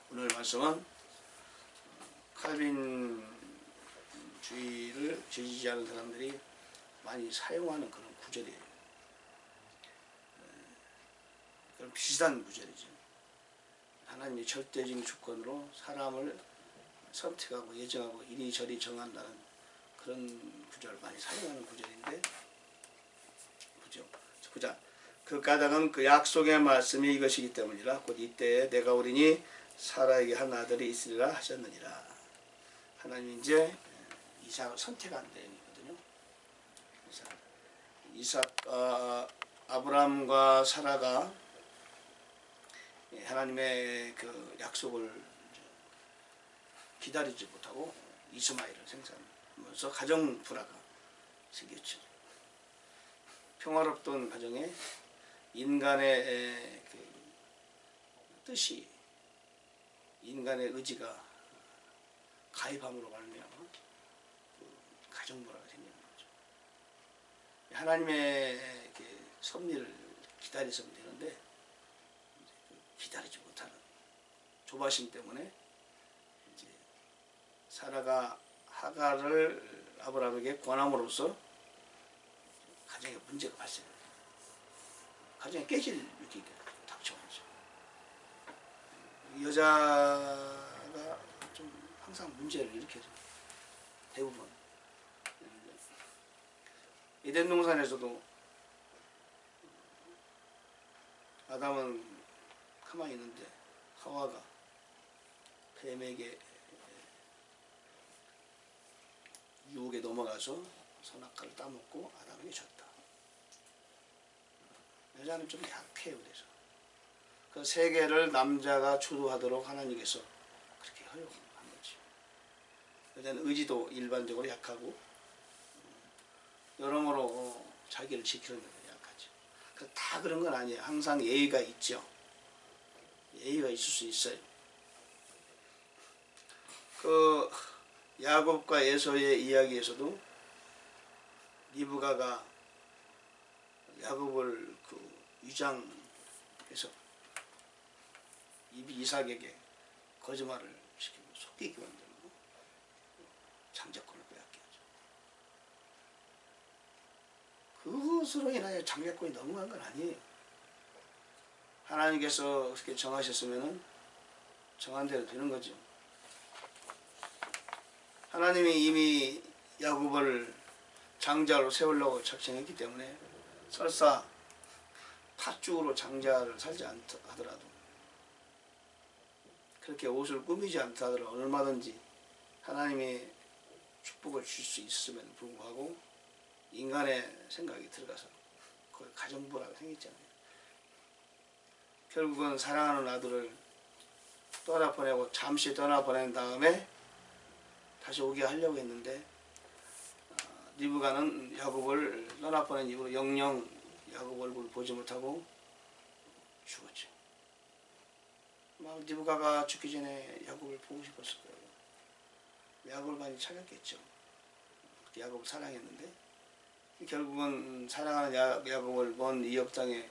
오늘 말씀은 칼빈주의를 지지하는 사람들이 많이 사용하는 그런 구절이에요. 그런 비슷한 구절이죠. 하나님의 절대적인 주권으로 사람을 선택하고 예정하고 이리저리 정한다는 그런 구절을 많이 사용하는 구절인데, 그죠? 보자. 그 까닭은 그 약속의 말씀이 이것이기 때문이라. 곧 이때에 내가 오리니 사라에게 한 아들이 있으리라 하셨느니라. 하나님이 이제 이삭을 선택한 내용이거든요. 아브라함과 사라가 하나님의 그 약속을 기다리지 못하고 이스마엘을 생산하면서 가정 불화가 생겼죠. 평화롭던 가정에 인간의 그 뜻이, 인간의 의지가 가입함으로 말미암아 그 가정 불화가 생기는 거죠. 하나님의 섭리를 기다렸으면 되는데 기다리지 못하는 조바심 때문에 이제 사라가 하갈을 아브라함에게 권함으로써 가정에 문제가 발생합니다. 가정에 깨질 위기가 닥쳐오죠. 여자가 좀 항상 문제를 일으켜줘. 대부분. 에덴 동산에서도 아담은 가만히 있는데 하와가 뱀에게 유혹에 넘어가서 선악과를 따먹고 아담에게 줬다. 여자는 좀 약해요. 그래서 그 세계를 남자가 주도하도록 하나님께서 그렇게 허용한 거지. 여자는 의지도 일반적으로 약하고 여러모로 자기를 지키는 데 약하죠. 다 그런 건 아니에요. 항상 예의가 있죠. 예의가 있을 수 있어요. 그 야곱과 에서의 이야기에서도 리브가가 야곱을 그 위장해서 이삭에게 거짓말을 시키고 속이게 만들고 장자권을 빼앗게 하죠. 그것으로 인하여 장자권이 넘어간 건 아니에요. 하나님께서 그렇게 정하셨으면 정한 대로 되는 거죠. 하나님이 이미 야곱을 장자로 세우려고 작정했기 때문에 설사 팥죽으로 장자를 살지 않다 하더라도, 그렇게 옷을 꾸미지 않다 하더라도 얼마든지 하나님의 축복을 줄 수 있음에도 불구하고 인간의 생각이 들어가서 거기 가정불화가 생겼잖아요. 결국은 사랑하는 아들을 떠나보내고 잠시 떠나보낸 다음에 다시 오게 하려고 했는데 리브가는 야곱을 떠나보낸 이후로 영영 야곱 얼굴을 보지 못하고 죽었죠. 막 리브가가 죽기 전에 야곱을 보고 싶었을 거예요. 야곱을 많이 찾았겠죠. 야곱을 사랑했는데 결국은 사랑하는 야곱을 먼 이역 땅에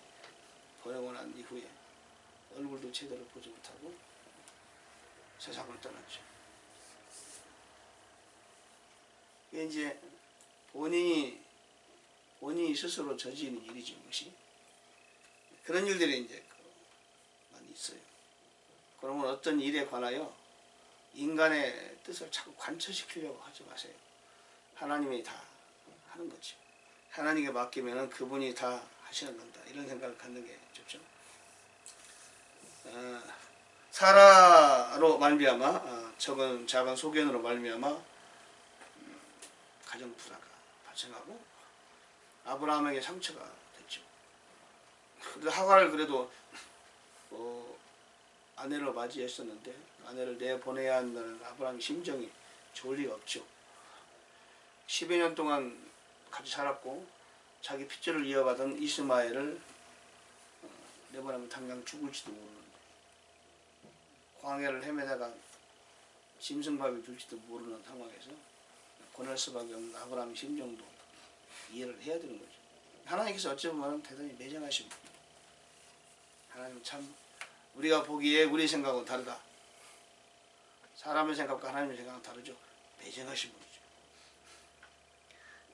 보내고 난 이후에 얼굴도 제대로 보지 못하고 세상을 떠났죠. 이게 이제 본인이 스스로 저지르는 일이죠. 이것이. 그런 일들이 이제 많이 있어요. 그러면 어떤 일에 관하여 인간의 뜻을 자꾸 관철시키려고 하지 마세요. 하나님이 다 하는 거죠. 하나님께 맡기면 그분이 다 하시는 건다. 이런 생각을 갖는 게 좋죠. 사라로 말미암아 작은 소견으로 말미암아 가정 불화가 발생하고 아브라함에게 상처가 됐죠. 근데 하갈을 그래도 아내로 맞이했었는데 아내를 내보내야 한다는 아브라함의 심정이 좋을 리가 없죠. 10여 년 동안 같이 살았고 자기 핏줄을 이어받은 이스마엘을 내보내면 당장 죽을지도 모르는, 광야를 헤매다가 짐승밥이 될지도 모르는 상황에서 보낼 수밖에 없는 아브라함의 심정도 이해를 해야 되는 거죠. 하나님께서 어찌 보면 대단히 매정하신 분이에요. 하나님 참 우리가 보기에 우리 생각은 다르다. 사람의 생각과 하나님의 생각은 다르죠. 배제하신 분이죠.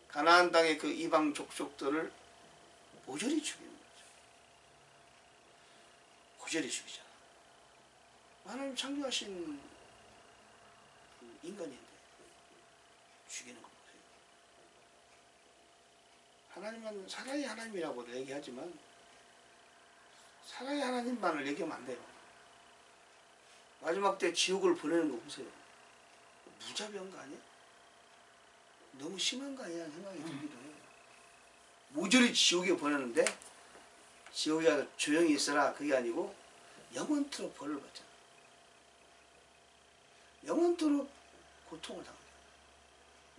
가나안 땅의 그 이방 족속들을 모조리 죽이는 거죠. 고절히 죽이잖아. 하나님 창조하신 그 인간인데 죽이는 거 보세요. 하나님은 사랑의 하나님이라고 얘기하지만 사랑의 하나님만을 얘기하면 안 돼요. 마지막 때 지옥을 보내는 거 보세요. 무자비한 거 아니야? 너무 심한 거 아니야? 생각이 들기도 해요. 모조리 지옥에 보내는데 지옥에 가서 조용히 있어라 그게 아니고 영원토록 벌을 받잖아. 영원토록 고통을 당한다.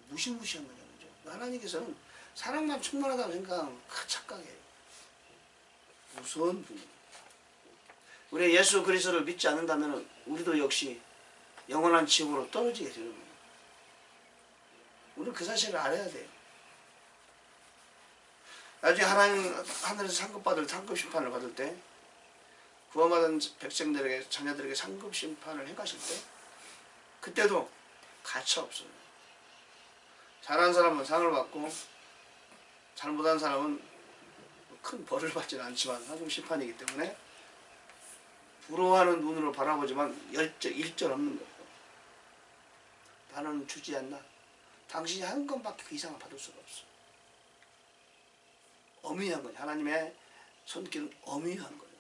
무시무시한 거냐 그죠? 하나님께서는 사랑만 충만하다고 생각하면 큰 착각이에요. 무서운 분이에요. 우리 예수 그리스도를 믿지 않는다면 우리도 역시 영원한 지옥으로 떨어지게 되는 거예요. 우리는 그 사실을 알아야 돼요. 나중에 하나님 하늘에서 상급 심판을 받을 때 구원받은 백성들에게 자녀들에게 상급 심판을 행하실 때 그때도 가차 없어요. 잘한 사람은 상을 받고 잘못한 사람은 큰 벌을 받지는 않지만 상급 심판이기 때문에 부러워하는 눈으로 바라보지만 일절 없는 거예요. 나는 주지 않나. 당신이 한 건밖에 그 이상을 받을 수가 없어. 엄위한 거예요. 하나님의 손길은 엄위한 거예요.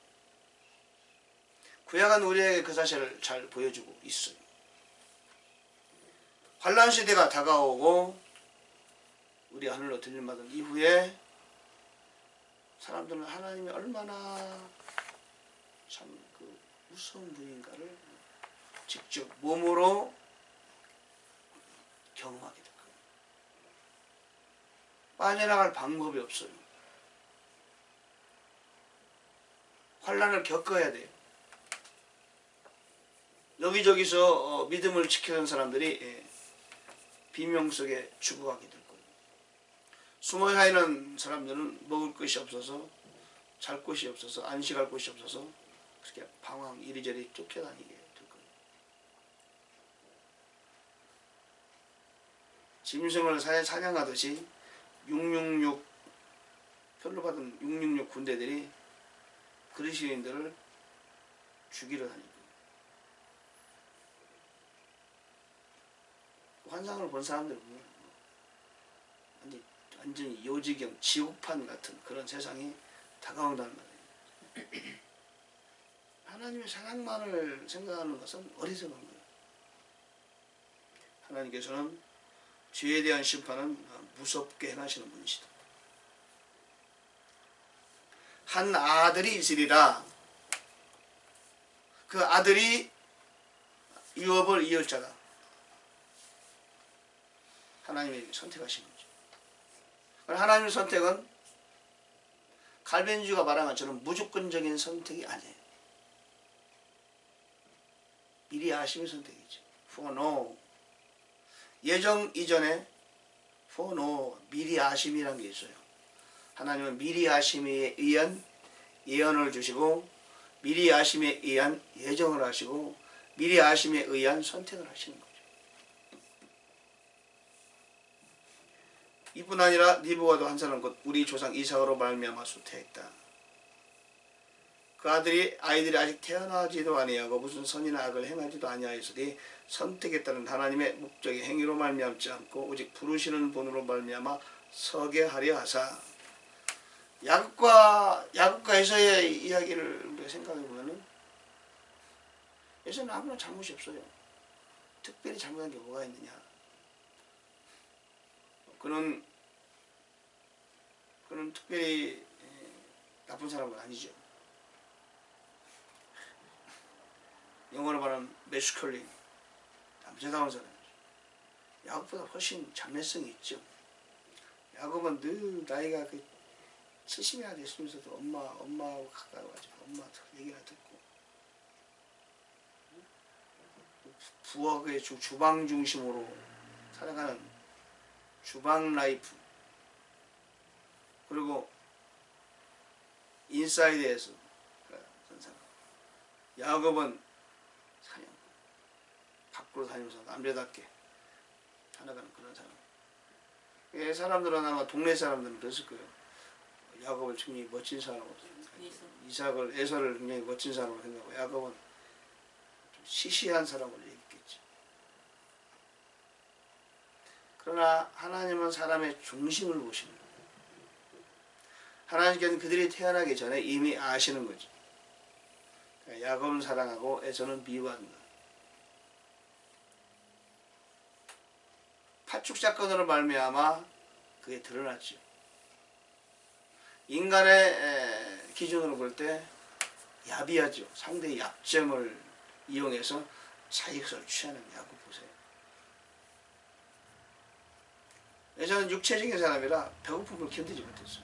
구약은 우리에게 그 사실을 잘 보여주고 있어요. 환란 시대가 다가오고 우리 하늘로 들림받은 이후에 사람들은 하나님이 얼마나 참 그 무서운 분인가를 직접 몸으로 경험하게 될 거예요. 빠져나갈 방법이 없어요. 환란을 겪어야 돼요. 여기저기서 믿음을 지키는 사람들이 비명 속에 죽어가게 될 거예요. 숨어 사는 사람들은 먹을 것이 없어서 잘 곳이 없어서 안식할 곳이 없어서 그렇게 방황 이리저리 쫓겨다니게 될 거예요. 짐승을 사냥하듯이 666 표를 받은 666 군대들이 그리스도인들을 죽이러 다닐 거예요. 환상을 본 사람들 보면 완전히 요지경 지옥판 같은 그런 세상이 다가온다는 말이에요. 하나님의 사랑만을 생각하는 것은 어리석은 거예요. 하나님께서는 죄에 대한 심판은 무섭게 행하시는 분이시다. 한 아들이 있으리라. 그 아들이 유업을 이을 자다. 하나님이 선택하신 거죠. 하나님의 선택은 칼빈주의가 말한 것처럼 무조건적인 선택이 아니에요. 미리 아심의 선택이죠. foreknow. 예정 이전에 foreknow, 미리 아심이라는 게 있어요. 하나님은 미리 아심에 의한 예언을 주시고 미리 아심에 의한 예정을 하시고 미리 아심에 의한 선택을 하시는 거죠. 이뿐 아니라 리브가도 한 사람 곧 우리 조상 이삭으로 말미암아 수태했다. 그 아이들이 아직 태어나지도 아니하고 무슨 선이나 악을 행하지도 아니하였으니 선택했다는 하나님의 목적의 행위로 말미암지 않고 오직 부르시는 분으로 말미암아 서게 하려 하사. 야곱과 에서의 이야기를 우리가 생각해 보면은 에서는 아무런 잘못이 없어요. 특별히 잘못한 게 뭐가 있느냐. 그는 특별히 나쁜 사람은 아니죠. 영어로 말하면 매스컬린, 남자다운 사람이죠. 야곱보다 훨씬 장래성이 있죠. 야곱은 늘 나이가 70이나 됐으면서도 엄마하고 가까이 와가지고 엄마 얘기나 듣고 부엌의 주방 중심으로 살아가는 주방 라이프, 그리고 인사이드에서 그런 사람. 야곱은 사냥, 밖으로 다니면서 남자답게 살아가는 그런 사람. 사람들은 아마 동네 사람들은 그랬을 거예요. 야곱을 굉장히 멋진 사람으로, 이삭을 에서를 굉장히 멋진 사람으로 생각하고 야곱은 좀 시시한 사람으로 얘기했겠지. 그러나 하나님은 사람의 중심을 보시는 거예요. 하나님께서는 그들이 태어나기 전에 이미 아시는 거죠. 그러니까 야곱은 사랑하고 에서는 미워한다. 파축 사건으로 말미암아 그게 드러났죠. 인간의 기준으로 볼 때 야비하죠. 상대의 약점을 이용해서 자기 것을 취하는 야곱 보세요. 저는 육체적인 사람이라 배고픔을 견디지 못했어요.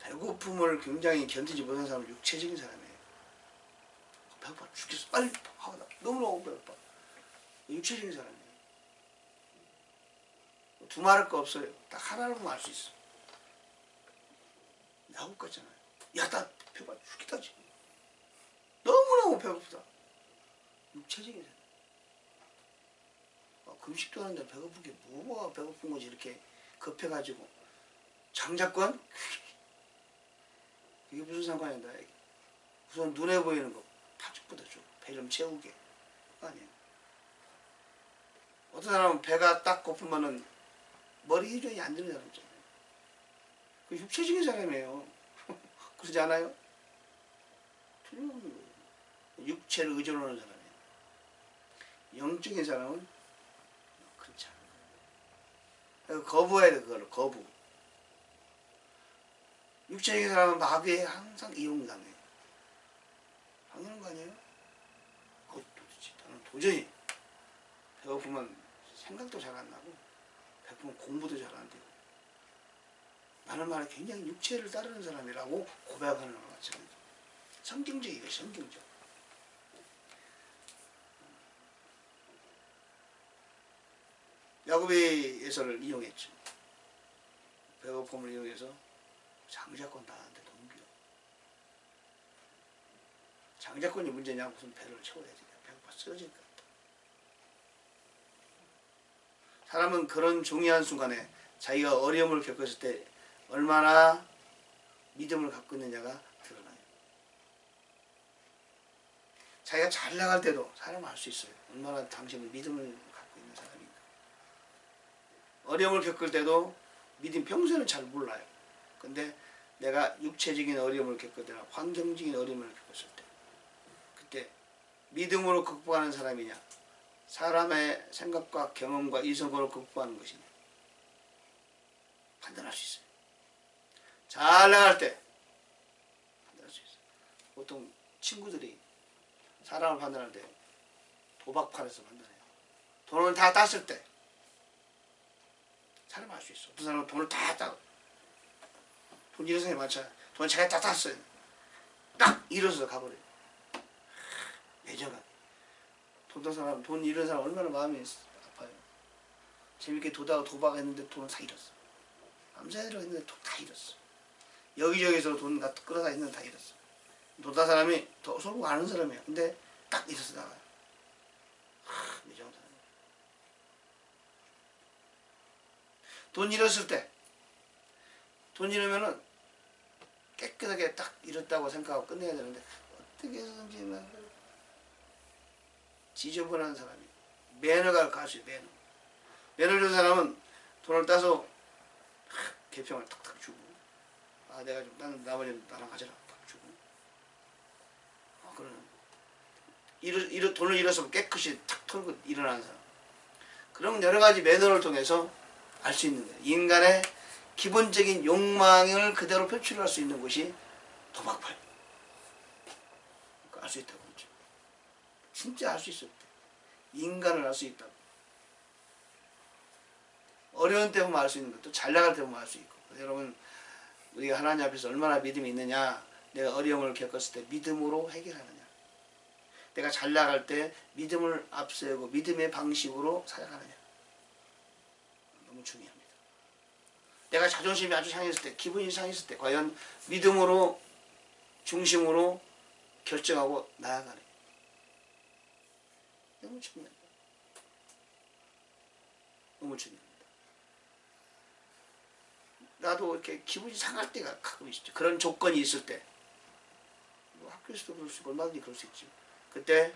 배고픔을 굉장히 견디지 못한 사람은 육체적인 사람이에요. 배고파 죽겠어. 빨리 하다. 너무너무 배고파. 육체적인 사람이에요. 두말할 거 없어요. 딱 하나를 보면 알 수 있어. 야곱 같잖아요. 야, 나 배고파 죽겠다 지금. 너무너무 배고프다. 육체적인 사람. 금식도 하는데 배고픈 게 뭐가 배고픈 거지 이렇게 급해가지고. 장자권? 이게 무슨 상관이다. 우선 눈에 보이는 거 파죽보다 줘. 배 좀 채우게. 그거 아니에요. 어떤 사람은 배가 딱 고프면은 머리 회전이 안 되는 사람 있잖아요. 그 육체적인 사람이에요. 그러지 않아요? 육체를 의존하는 사람이에요. 영적인 사람은 그렇지 않아요. 거부해야 돼, 그걸. 거부. 육체적인 사람은 마귀에 항상 이용당해요. 당연한 거 아니에요? 도대체 나는 도저히 배고프면 생각도 잘 안 나고 배고프면 공부도 잘 안 되고 나는 말에 굉장히 육체를 따르는 사람이라고 고백하는 것 같습니다. 성경적이에요. 성경적. 야곱이 에서를 이용했죠. 배고픔을 이용해서 장자권 나한테 넘겨. 장자권이 문제냐? 무슨 배를 채워야지. 배고파 쓰러질 것 같다. 사람은 그런 중요한 순간에 자기가 어려움을 겪었을 때 얼마나 믿음을 갖고 있느냐가 드러나요. 자기가 잘 나갈 때도 사람은 알 수 있어요. 얼마나 당신은 믿음을 갖고 있는 사람인가. 어려움을 겪을 때도 믿음 평소에는 잘 몰라요. 근데 내가 육체적인 어려움을 겪을 때나 환경적인 어려움을 겪었을 때 그때 믿음으로 극복하는 사람이냐 사람의 생각과 경험과 이성으로 극복하는 것이냐 판단할 수 있어요. 잘 나갈 때 판단할 수 있어요. 보통 친구들이 사람을 판단할 때 도박판에서 판단해요. 돈을 다 땄을 때 사람 알 수 있어. 어떤 사람은 돈을 다 따고 돈 잃은 사람이 많잖아요. 돈 자기가 다 땄어요. 딱 잃어서 가버려요. 매정하게. 돈 잃은 사람 얼마나 마음이 아파요. 재밌게 도박했는데 돈을 다 잃었어. 남자애들 했는데 돈 다 잃었어. 여기저기서 돈 끌어다 있는데 다 잃었어. 도다 사람이 더 서로 아는 사람이야. 근데 딱 잃어서 나가요. 매정한 사람. 돈 잃었을 때 돈 잃으면은 깨끗하게 딱 잃었다고 생각하고 끝내야 되는데 어떻게 해서든지 지저분한 사람이 매너가 가수요. 매너를 준 사람은 돈을 따서 개평을 탁탁 주고 내가 좀 나는 나머지는 나랑 가져라 탁 주고 그러는 돈을 잃어서 깨끗이 탁 털고 일어나는 사람. 그럼 여러 가지 매너를 통해서 알 수 있는 거예요. 인간의 기본적인 욕망을 그대로 표출할 수 있는 것이 도박팔. 알 수 있다고 그러죠. 진짜 알 수 있어요. 인간을 알 수 있다고. 어려운 때 보면 알 수 있는 것도 잘 나갈 때 보면 알 수 있고. 여러분 우리가 하나님 앞에서 얼마나 믿음이 있느냐. 내가 어려움을 겪었을 때 믿음으로 해결하느냐. 내가 잘 나갈 때 믿음을 앞세우고 믿음의 방식으로 살아가느냐. 너무 중요합니다. 내가 자존심이 아주 상했을 때, 기분이 상했을 때 과연 믿음으로 중심으로 결정하고 나아가는 중요합니다. 너무 중요합니다. 나도 이렇게 기분이 상할 때가 가끔 있죠. 그런 조건이 있을 때. 뭐 학교에서도 그럴 수 있고 얼마든지 그럴 수 있지. 그때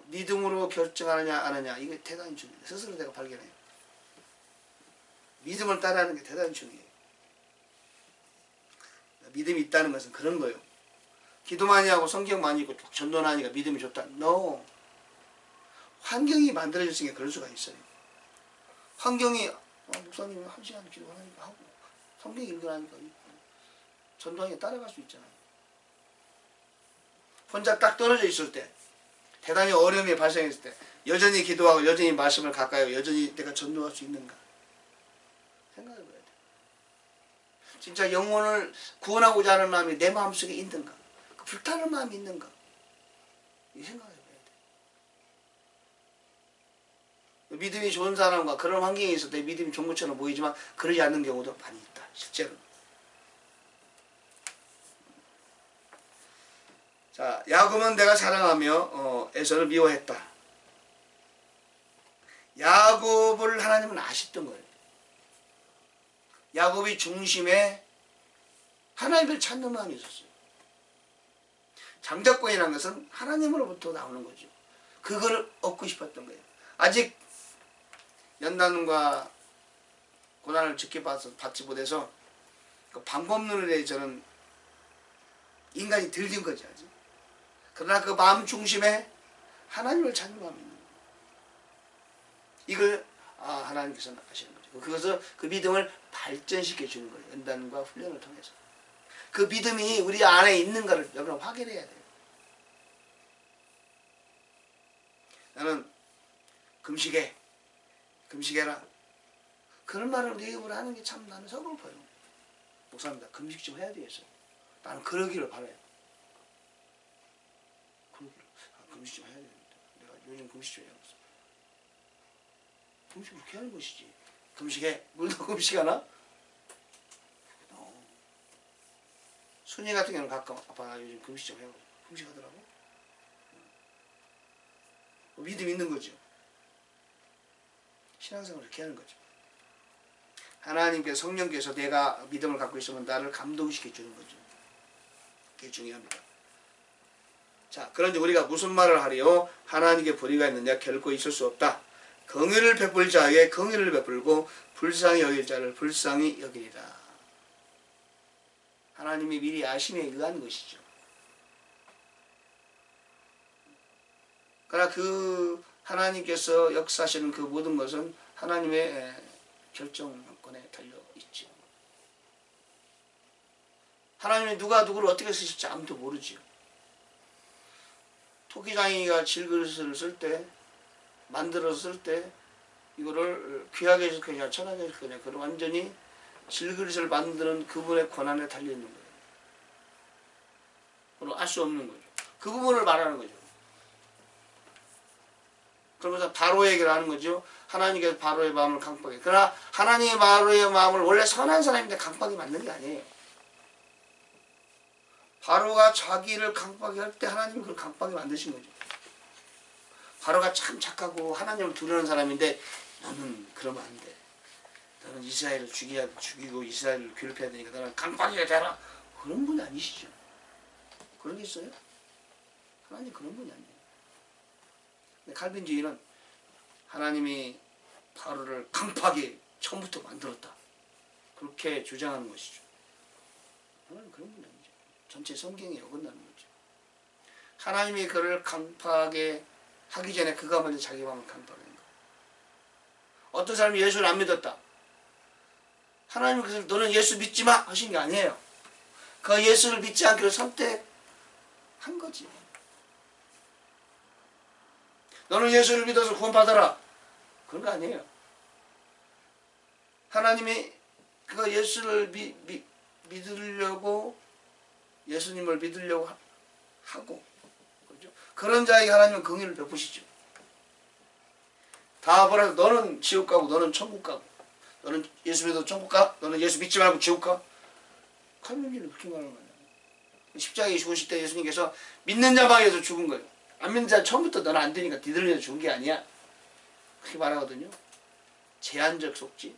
믿음으로 결정하느냐 안 하느냐 이게 대단히 중요해요. 스스로 내가 발견해요. 믿음을 따라하는 게 대단히 중요해요. 믿음이 있다는 것은 그런 거예요. 기도 많이 하고 성경 많이 읽고 전도나 하니까 믿음이 좋다. No. 환경이 만들어졌으니까 그럴 수가 있어요. 환경이 목사님이 1시간 기도하니까 하고 성경 읽으라니까 전도하니까 따라갈 수 있잖아요. 혼자 딱 떨어져 있을 때 대단히 어려움이 발생했을 때 여전히 기도하고 여전히 말씀을 가까이 하고 여전히 내가 전도할 수 있는가 생각해 봐야 돼. 진짜 영혼을 구원하고자 하는 마음이 내 마음속에 있는가, 그 불타는 마음이 있는가 이 생각해 봐야 돼. 믿음이 좋은 사람과 그런 환경에 있을 때 믿음이 좋은 것처럼 보이지만 그러지 않는 경우도 많이 있다. 실제로. 자, 야곱은 내가 사랑하며 에서를 미워했다. 야곱을 하나님은 아셨던 거예요. 야곱이 중심에 하나님을 찾는 마음이 있었어요. 장자권이라는 것은 하나님으로부터 나오는 거죠. 그걸 얻고 싶었던 거예요. 아직 연단과 고난을 적게 받지 못해서 그 방법론에 저는 인간이 들린 거죠. 아직. 그러나 그 마음 중심에 하나님을 찾는 마음이 있는 거예요. 이걸 하나님께서는 아시는 거죠. 그것을 그 믿음을 발전시켜 주는 거예요. 연단과 훈련을 통해서. 그 믿음이 우리 안에 있는가를 여러분 확인해야 돼요. 나는 금식해라. 그런 말을 내 입으로 하는 게 참 나는 서글퍼요. 목사입니다. 금식 좀 해야 되겠어요. 나는 그러기를 바라요. 금식 좀 해야 되는데 내가 요즘 금식 좀 해야겠어. 금식 그렇게 하는 것이지. 금식해. 물도 금식하나? 순이 같은 경우는 가끔 아빠 나 요즘 금식 좀 해야겠어. 금식하더라고. 믿음 있는 거죠. 신앙생활을 이렇게 하는 거죠. 하나님께서 성령께서 내가 믿음을 갖고 있으면 나를 감동시켜 주는 거죠. 그게 중요합니다. 자, 그런데 우리가 무슨 말을 하리요? 하나님께 불의가 있느냐? 결코 있을 수 없다. 긍휼을 베풀 자에게 긍휼을 베풀고 불쌍히 여길 자를 불쌍히 여기리라. 하나님이 미리 아심에 의한 것이죠. 그러나 그 하나님께서 역사하시는 그 모든 것은 하나님의 결정권에 달려 있죠. 하나님이 누가 누구를 어떻게 쓰실지 아무도 모르지요. 토기장이가 질그릇을 쓸 때, 만들어서 쓸 때, 이거를 귀하게 해줄 거냐, 천하게 해줄 거냐, 그건 완전히 질그릇을 만드는 그분의 권한에 달려있는 거예요. 그건 알 수 없는 거죠. 그 부분을 말하는 거죠. 그러면서 바로에게 하는 거죠. 하나님께서 바로의 마음을 강팍해. 그러나 하나님의 바로의 마음을 원래 선한 사람인데 강팍이 맞는 게 아니에요. 바로가 자기를 강팍하게 할 때 하나님이 그걸 강팍하게 만드신 거죠. 바로가 참 착하고 하나님을 두려는 사람인데 너는 그러면 안 돼. 너는 이스라엘을 죽이고 이스라엘을 괴롭혀야 되니까 너는 강팍하게 되라. 그런 분이 아니시죠. 그런 게 있어요? 하나님 그런 분이 아니에요. 근데 칼빈주의는 하나님이 바로를 강팍하게 처음부터 만들었다. 그렇게 주장하는 것이죠. 하나님 그런 분이 아니죠. 전체 성경에 어긋나는 거죠. 하나님이 그를 강팍하게 하기 전에 그가 먼저 자기 마음을 강팍하는 거예요. 어떤 사람이 예수를 안 믿었다. 하나님이 그래서 너는 예수 믿지 마 하신 게 아니에요. 그 예수를 믿지 않기로 선택한 거지. 너는 예수를 믿어서 구원받아라. 그런 거 아니에요. 하나님이 그 예수를 믿으려고 예수님을 믿으려고 하고 그렇죠? 그런 자에게 하나님은 긍휼을 베푸시죠. 다 버려서 너는 지옥 가고 너는 천국 가고 너는 예수 믿어도 천국 가? 너는 예수 믿지 말고 지옥 가? 칼빈주의는 그렇게 말하는 거냐. 십자가에 죽으실 때 예수님께서 믿는 자만 위해서 죽은 거예요. 안 믿는 자 처음부터 너는 안 되니까 니들을 위해서 죽은 게 아니야. 그렇게 말하거든요. 제한적 속죄.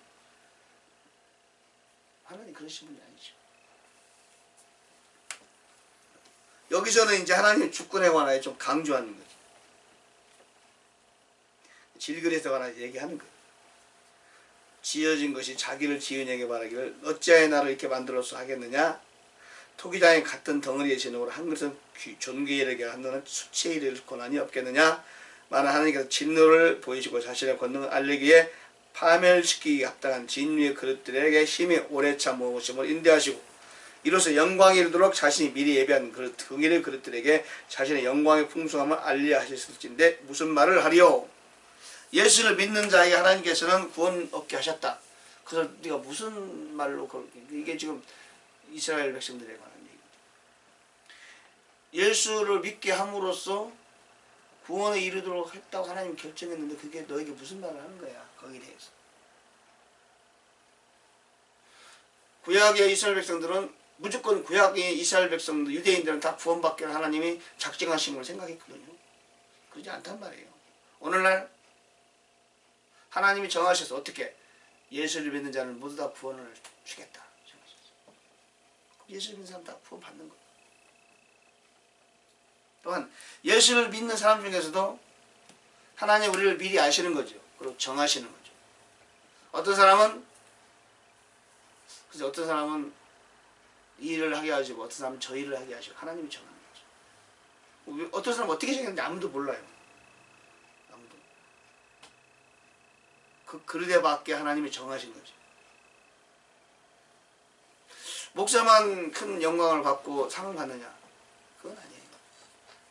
하나님 그러신 분이 아니죠. 여기서는 이제 하나님 주권에 관하여 좀 강조하는 거죠. 질그에서 관하여 얘기하는 거예요. 지어진 것이 자기를 지은 에게 말하기를 어찌하여 나를 이렇게 만들어서 하겠느냐. 토기장에 같은 덩어리의 진흙으로 한 것은 존귀에 이르게 한 너는 수치에 이를 권한이 없겠느냐. 만일 하나님께서 진노를 보이시고 자신의 권능을 알리기에 파멸시키기 합당한 진위의 그릇들에게 힘이 오래 차 모으심을 인도하시고 이로써 영광이 이르도록 자신이 미리 예비한 그릇 긍일의 그릇들에게 자신의 영광의 풍성함을 알리려 하셨을진데 무슨 말을 하리요. 예수를 믿는 자에게 하나님께서는 구원 얻게 하셨다. 그래서 네가 무슨 말로 이게 지금 이스라엘 백성들에 관한 얘기입니다. 예수를 믿게 함으로써 구원에 이르도록 했다고 하나님이 결정했는데 그게 너에게 무슨 말을 하는 거야. 거기에 대해서. 구약의 이스라엘 백성들은 무조건 구약의 이스라엘 백성들 유대인들은 다 구원받기를 하나님이 작정하신 걸 생각했거든요. 그러지 않단 말이에요. 오늘날 하나님이 정하셔서 어떻게 예수를 믿는 자는 모두 다 구원을 주겠다. 예수를 믿는 사람 다 구원 받는 거예요. 또한 예수를 믿는 사람 중에서도 하나님 우리를 미리 아시는 거죠. 그리고 정하시는 거죠. 어떤 사람은 이 일을 하게 하시고 어떤 사람은 저 일을 하게 하시고 하나님이 정하는 거죠. 어떤 사람은 어떻게 정했는지 아무도 몰라요. 아무도. 그 그릇에 맞게 하나님이 정하신 거죠. 목사만 큰 영광을 받고 상을 받느냐? 그건 아니에요.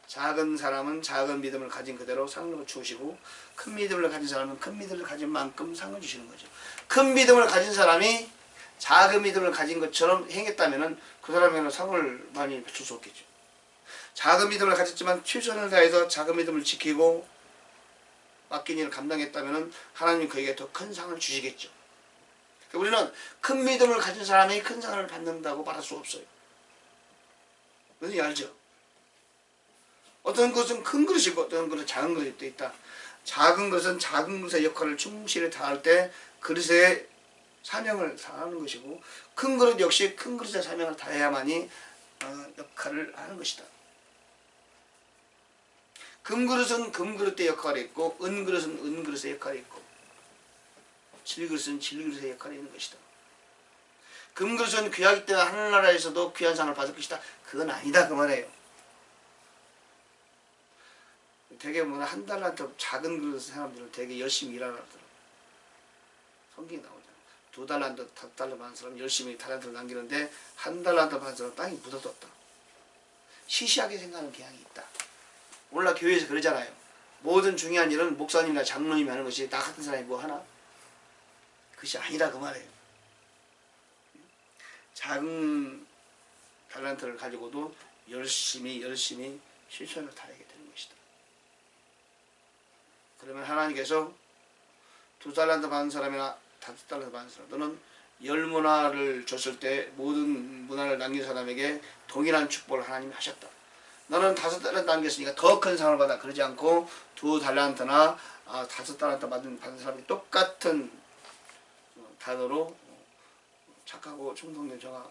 작은 사람은 작은 믿음을 가진 그대로 상을 주시고 큰 믿음을 가진 사람은 큰 믿음을 가진 만큼 상을 주시는 거죠. 큰 믿음을 가진 사람이 작은 믿음을 가진 것처럼 행했다면 그 사람에게는 상을 많이 줄 수 없겠죠. 작은 믿음을 가졌지만 최선을 다해서 작은 믿음을 지키고 맡긴 일을 감당했다면 하나님 그에게 더 큰 상을 주시겠죠. 우리는 큰 믿음을 가진 사람이 큰 상을 받는다고 말할 수 없어요. 무슨 알죠? 어떤 것은 큰 그릇이고 어떤 것은 작은 그릇이 또 있다. 작은 것은 작은 그릇의 역할을 충실히 다할 때 그릇의 사명을 다하는 것이고 큰 그릇 역시 큰 그릇의 사명을 다해야만이 역할을 하는 것이다. 금그릇은 금그릇의 역할이 있고 은그릇은 은그릇의 역할이 있고 질그릇은 질그릇의 역할이 있는 것이다. 금그릇은 귀하기 때문에 하늘나라에서도 귀한 상을 받을 것이다. 그건 아니다 그 말이에요. 되게 한 달란트 작은 그릇 사람들은 되게 열심히 일하더라고요. 성경이 나오잖아요. 2달란트, 5달란트 받은 사람 열심히 달란트를 남기는데 1달란트 받은 사람 땅이 묻어뒀다. 시시하게 생각하는 경향이 있다. 오늘날 교회에서 그러잖아요. 모든 중요한 일은 목사님이나 장로님이 하는 것이 나 같은 사람이 뭐 하나? 그것이 아니라 그 말이에요. 작은 달란트를 가지고도 열심히 실천을 다하게 되는 것이다. 그러면 하나님께서 2달란트 받은 사람이나 5달란트 받은 사람 또는 10문화를 줬을 때 모든 문화를 남긴 사람에게 동일한 축복을 하나님이 하셨다. 너는 5달란트 남겼으니까 더 큰 상을 받아. 그러지 않고 2달란트나 5달란트 받은 사람이 똑같은 단어로 착하고 충성된 자가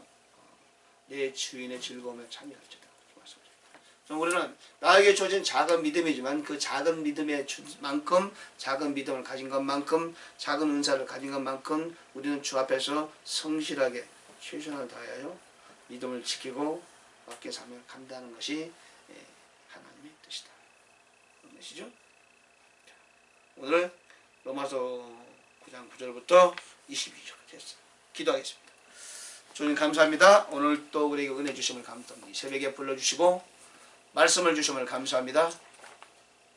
내 주인의 즐거움에 참여할지다. 우리는 나에게 주어진 작은 믿음이지만 그 작은 믿음의 만큼 작은 믿음을 가진 것만큼 작은 은사를 가진 것만큼 우리는 주 앞에서 성실하게 최선을 다하여 믿음을 지키고 맡긴 사명을 감당하는 것이 하나님의 뜻이다. 아시죠? 오늘 로마서 9장 9절부터 22절 됐어요. 기도하겠습니다. 주님 감사합니다. 오늘 또 우리에게 은혜 주심을 감사합니다. 이 새벽에 불러주시고 말씀을 주심을 감사합니다.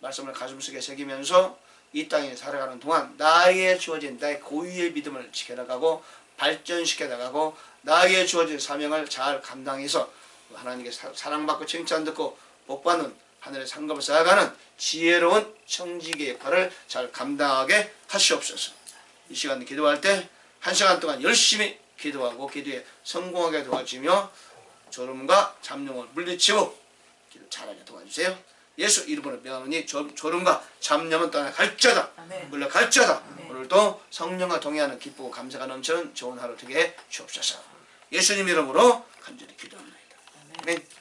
말씀을 가슴속에 새기면서 이 땅에 살아가는 동안 나에게 주어진 나의 고유의 믿음을 지켜나가고 발전시켜 나가고 나에게 주어진 사명을 잘 감당해서 하나님께 사랑받고 칭찬 듣고 복받는 하늘의 상급을 쌓아가는 지혜로운 청지기의 역할을 잘 감당하게 하시옵소서. 이 시간 기도할 때 1시간 동안 열심히 기도하고 기도에 성공하게 도와주며 졸음과 잠룡을 물리치고 길을 잘하게 도와주세요. 예수 이름으로 명하노니 졸음과 잠룡은 떠나갈지어다. 아멘. 물러갈지어다. 아멘. 오늘도 성령과 동의하는 기쁘고 감사가 넘치는 좋은 하루 되게 주옵소서. 예수님 이름으로 간절히 기도합니다. 아멘.